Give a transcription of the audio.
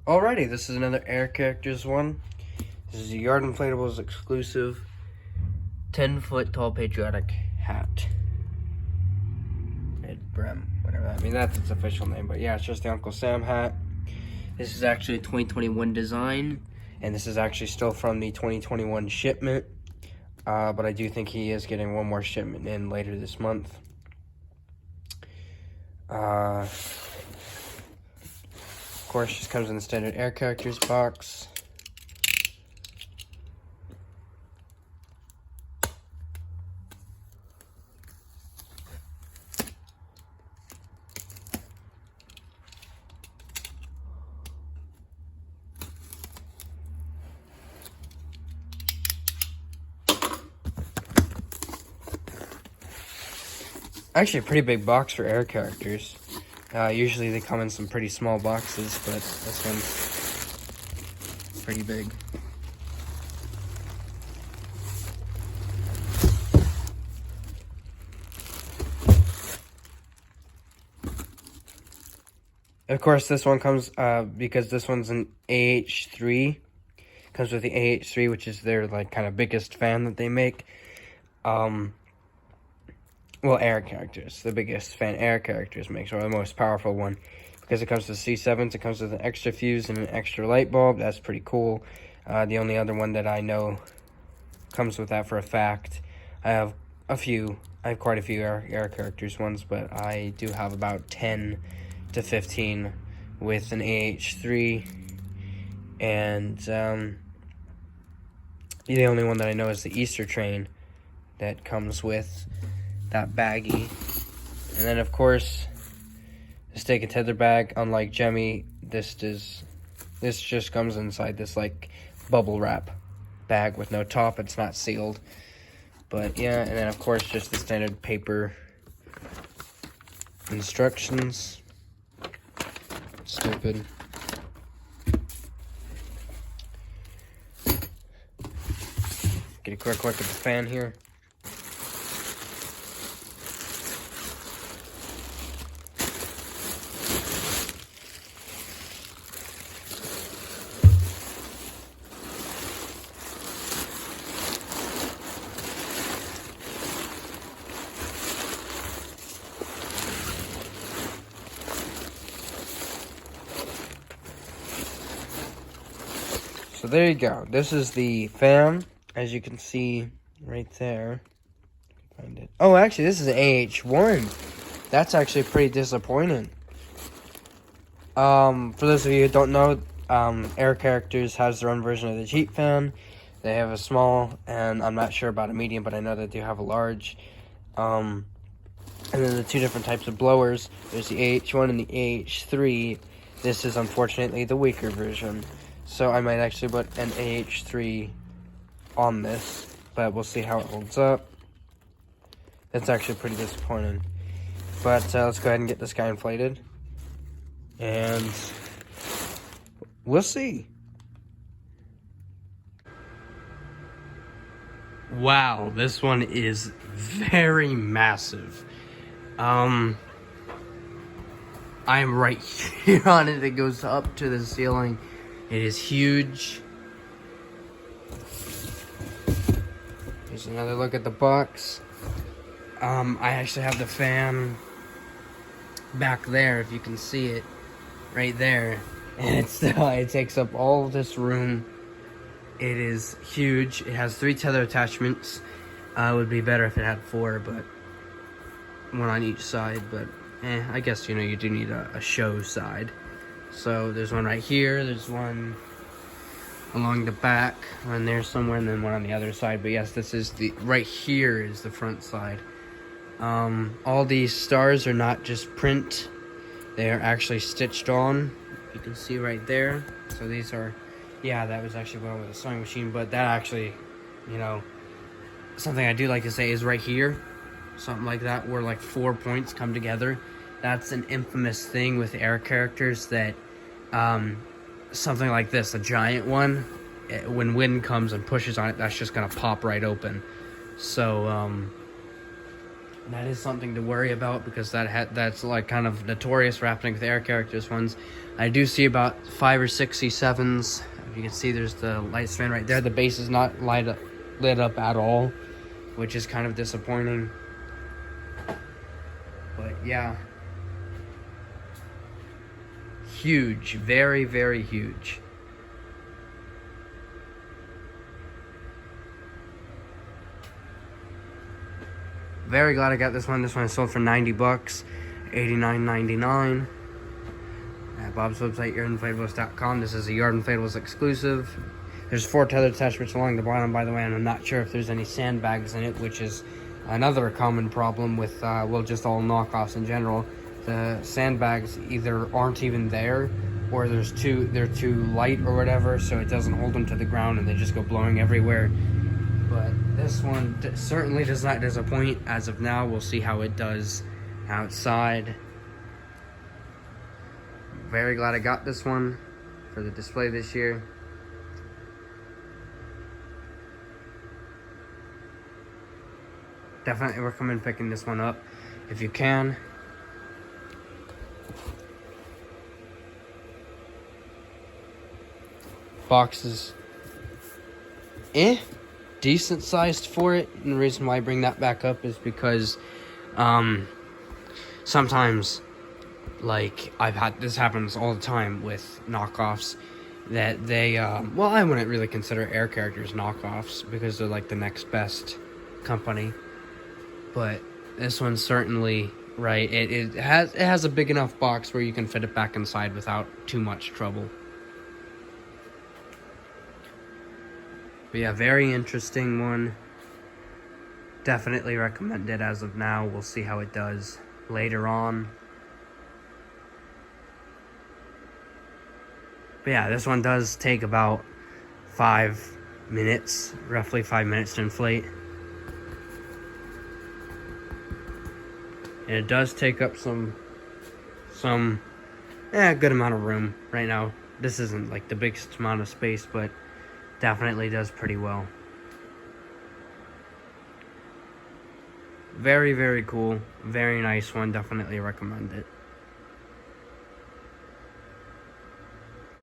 Alrighty, this is another Air Characters one. This is a YARDINFLATABLES exclusive 10-foot tall Patriotic hat. Red brim, whatever that means. That's its official name, but yeah, it's just the Uncle Sam hat. This is actually a 2021 design, and this is actually still from the 2021 shipment. But I do think he is getting one more shipment in later this month. Of course, just comes in the standard Air Characters box. Actually, a pretty big box for Air Characters. Usually they come in some pretty small boxes, but this one's pretty big. Of course, this one comes, because this one's an AH3, comes with the AH3, which is their, like, kind of biggest fan that they make. Well, Air Characters, the biggest fan Air Characters makes, or the most powerful one. Because it comes with C7s, it comes with an extra fuse and an extra light bulb. That's pretty cool. The only other one that I know comes with that for a fact. I have quite a few Air Characters ones, but I do have about 10 to 15 with an AH3. And the only one that I know is the Easter train that comes with that baggie. And then of course the stake and tether bag. Unlike Jemmy, this just comes inside this like bubble wrap bag with no top. It's not sealed, but yeah. And then of course just the standard paper instructions. Stupid. Get a quick look at the fan here. So there you go. This is the fan, as you can see right there. Find it. Oh, actually, this is an AH1. That's actually pretty disappointing. For those of you who don't know, Air Characters has their own version of the Jeep fan. They have a small, and I'm not sure about a medium, but I know they do have a large. And then the two different types of blowers. There's the AH1 and the AH3. This is unfortunately the weaker version. So I might actually put an AH3 on this, but we'll see how it holds up. That's actually pretty disappointing. But let's go ahead and get this guy inflated. And we'll see. Wow, this one is very massive. I am right here on it. It goes up to the ceiling. It is huge. Here's another look at the box. I actually have the fan back there, if you can see it, right there. And it takes up all of this room. It is huge. It has 3 tether attachments. It would be better if it had 4, but one on each side. But I guess you do need a show side. So there's one right here, there's one along the back, one there somewhere, and then one on the other side. But yes, this is right here is the front side. All these stars are not just print, they are actually stitched on. You can see right there. So these are, yeah, that was actually one with a sewing machine, but that actually, something I do like to say is right here, something like that, where like 4 points come together. That's an infamous thing with Air Characters, that something like this, a giant one, when wind comes and pushes on it, that's just going to pop right open. So That is something to worry about, because that's like kind of notorious for happening with air characters ones. I do see about 5 or 6 C7s. If you can see, there's the light strand right there. The base is not lit up at all, which is kind of disappointing. But yeah, huge, very, very huge. Very glad I got this one. This one is sold for 90 bucks, $89.99. At Bob's website, YARDINFLATABLES.com. This is a YARDINFLATABLES exclusive. There's 4 tether attachments along the bottom, by the way, and I'm not sure if there's any sandbags in it, which is another common problem with, well, just all knockoffs in general. The sandbags either aren't even there, or they're too light or whatever, so it doesn't hold them to the ground and they just go blowing everywhere. But this one certainly does not disappoint as of now. We'll see how it does outside. Very glad I got this one for the display this year. Definitely recommend picking this one up if you can. Box is decent sized for it, and the reason why I bring that back up is because sometimes, like, this happens all the time with knockoffs, that they well, I wouldn't really consider air characters knockoffs because they're like the next best company, but this one's certainly right. It has a big enough box where you can fit it back inside without too much trouble. But yeah, very interesting one. Definitely recommend it as of now. We'll see how it does later on. But yeah, this one does take about 5 minutes, roughly 5 minutes to inflate. And it does take up some good amount of room right now. This isn't like the biggest amount of space, but definitely does pretty well. Very, very cool. Very nice one. Definitely recommend it.